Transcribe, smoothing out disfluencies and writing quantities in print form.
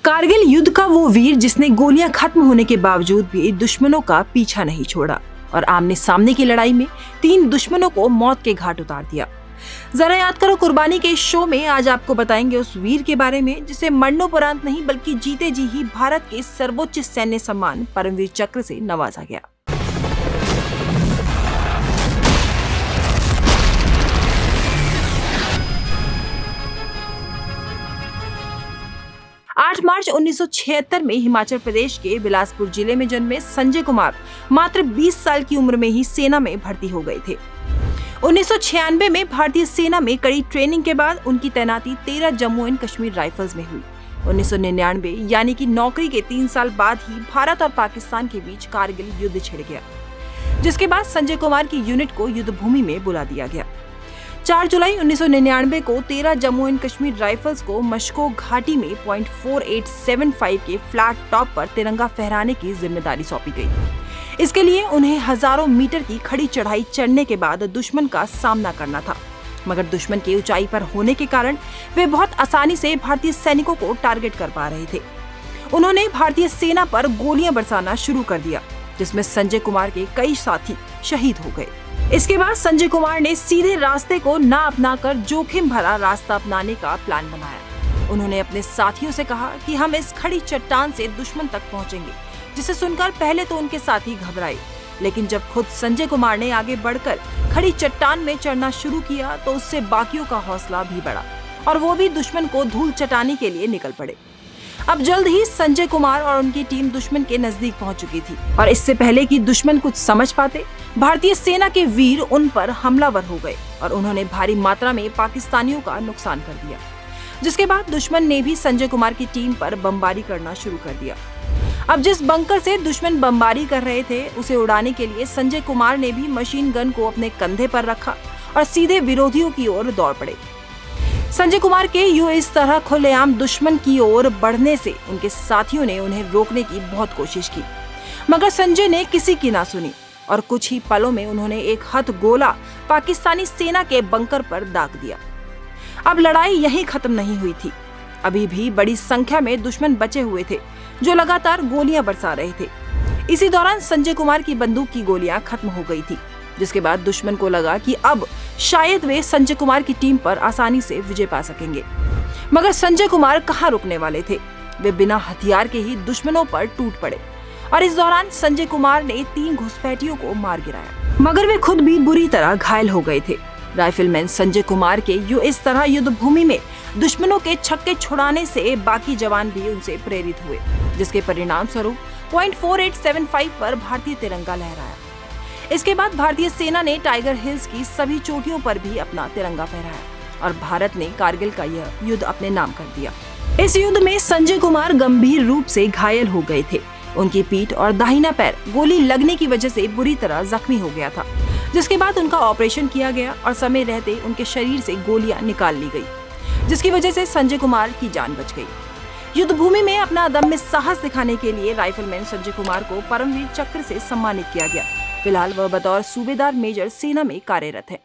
कारगिल युद्ध का वो वीर जिसने गोलियां खत्म होने के बावजूद भी दुश्मनों का पीछा नहीं छोड़ा और आमने सामने की लड़ाई में 3 दुश्मनों को मौत के घाट उतार दिया। जरा याद करो कुर्बानी के इस शो में आज आपको बताएंगे उस वीर के बारे में जिसे मरणोपरांत नहीं बल्कि जीते जी ही भारत के सर्वोच्च सैन्य सम्मान परमवीर चक्र से नवाजा गया। 8 मार्च 1976 में हिमाचल प्रदेश के बिलासपुर जिले में जन्मे संजय कुमार मात्र 20 साल की उम्र में ही सेना में भर्ती हो गए थे। 1996 में भारतीय सेना में कड़ी ट्रेनिंग के बाद उनकी तैनाती 13 जम्मू एंड कश्मीर राइफल्स में हुई। 1999 यानी कि नौकरी के 3 साल बाद ही भारत और पाकिस्तान के बीच कारगिल युद्ध छिड़ गया, जिसके बाद संजय कुमार की यूनिट को युद्ध भूमि में बुला दिया गया। 4 जुलाई 1999 को 13 जम्मू एंड कश्मीर राइफल्स को मशको घाटी में .4875 के फ्लैट टॉप पर तिरंगा फहराने की जिम्मेदारी सौंपी गई। इसके लिए उन्हें हजारों मीटर की खड़ी चढ़ाई चढ़ने के बाद दुश्मन का सामना करना था, मगर दुश्मन की ऊंचाई पर होने के कारण वे बहुत आसानी से भारतीय सैनिकों को टारगेट कर पा रहे थे। उन्होंने भारतीय सेना पर गोलियां बरसाना शुरू कर दिया, जिसमें संजय कुमार के कई साथी शहीद हो गए। इसके बाद संजय कुमार ने सीधे रास्ते को ना अपनाकर जोखिम भरा रास्ता अपनाने का प्लान बनाया। उन्होंने अपने साथियों से कहा कि हम इस खड़ी चट्टान से दुश्मन तक पहुंचेंगे, जिसे सुनकर पहले तो उनके साथी घबराए, लेकिन जब खुद संजय कुमार ने आगे बढ़कर खड़ी चट्टान में चढ़ना शुरू किया तो उससे बाकियों का हौसला भी बढ़ा और वो भी दुश्मन को धूल चटाने के लिए निकल पड़े। अब जल्द ही संजय कुमार और उनकी टीम दुश्मन के नजदीक पहुंच चुकी थी और इससे पहले कि दुश्मन कुछ समझ पाते, भारतीय सेना के वीर उन पर हमलावर हो गए और उन्होंने भारी मात्रा में पाकिस्तानियों का नुकसान कर दिया, जिसके बाद दुश्मन ने भी संजय कुमार की टीम पर बमबारी करना शुरू कर दिया। अब जिस बंकर से दुश्मन बमबारी कर रहे थे उसे उड़ाने के लिए संजय कुमार ने भी मशीन गन को अपने कंधे पर रखा और सीधे विरोधियों की ओर दौड़ पड़े। संजय कुमार के यूं इस तरह खुलेआम दुश्मन की ओर बढ़ने से उनके साथियों ने उन्हें रोकने की बहुत कोशिश की, मगर संजय ने किसी की ना सुनी और कुछ ही पलों में उन्होंने एक हथगोला पाकिस्तानी सेना के बंकर पर दाग दिया। अब लड़ाई यहीं खत्म नहीं हुई थी, अभी भी बड़ी संख्या में दुश्मन बचे हुए थे जो लगातार गोलियां बरसा रहे थे। इसी दौरान संजय कुमार की बंदूक की गोलियां खत्म हो गई थी, जिसके बाद दुश्मन को लगा कि अब शायद वे संजय कुमार की टीम पर आसानी से विजय पा सकेंगे, मगर संजय कुमार कहाँ रुकने वाले थे। वे बिना हथियार के ही दुश्मनों पर टूट पड़े और इस दौरान संजय कुमार ने 3 घुसपैठियों को मार गिराया, मगर वे खुद भी बुरी तरह घायल हो गए थे। राइफलमैन संजय कुमार के यूं इस तरह युद्ध भूमि में दुश्मनों के छक्के छुड़ाने से बाकी जवान भी उनसे प्रेरित हुए, जिसके परिणाम स्वरूप .4875 पर भारतीय तिरंगा लहराया। इसके बाद भारतीय सेना ने टाइगर हिल्स की सभी चोटियों पर भी अपना तिरंगा फहराया और भारत ने कारगिल का यह युद्ध अपने नाम कर दिया। इस युद्ध में संजय कुमार गंभीर रूप से घायल हो गए थे। उनकी पीठ और दाहिना पैर गोली लगने की वजह से बुरी तरह जख्मी हो गया था, जिसके बाद उनका ऑपरेशन किया गया और समय रहते उनके शरीर से गोलियां निकाल ली गई, जिसकी वजह से संजय कुमार की जान बच गई। युद्ध भूमि में अपना अदम्य साहस दिखाने के लिए राइफलमैन संजय कुमार को परमवीर चक्र से सम्मानित किया गया। फिलहाल वह बतौर सूबेदार मेजर सेना में कार्यरत है।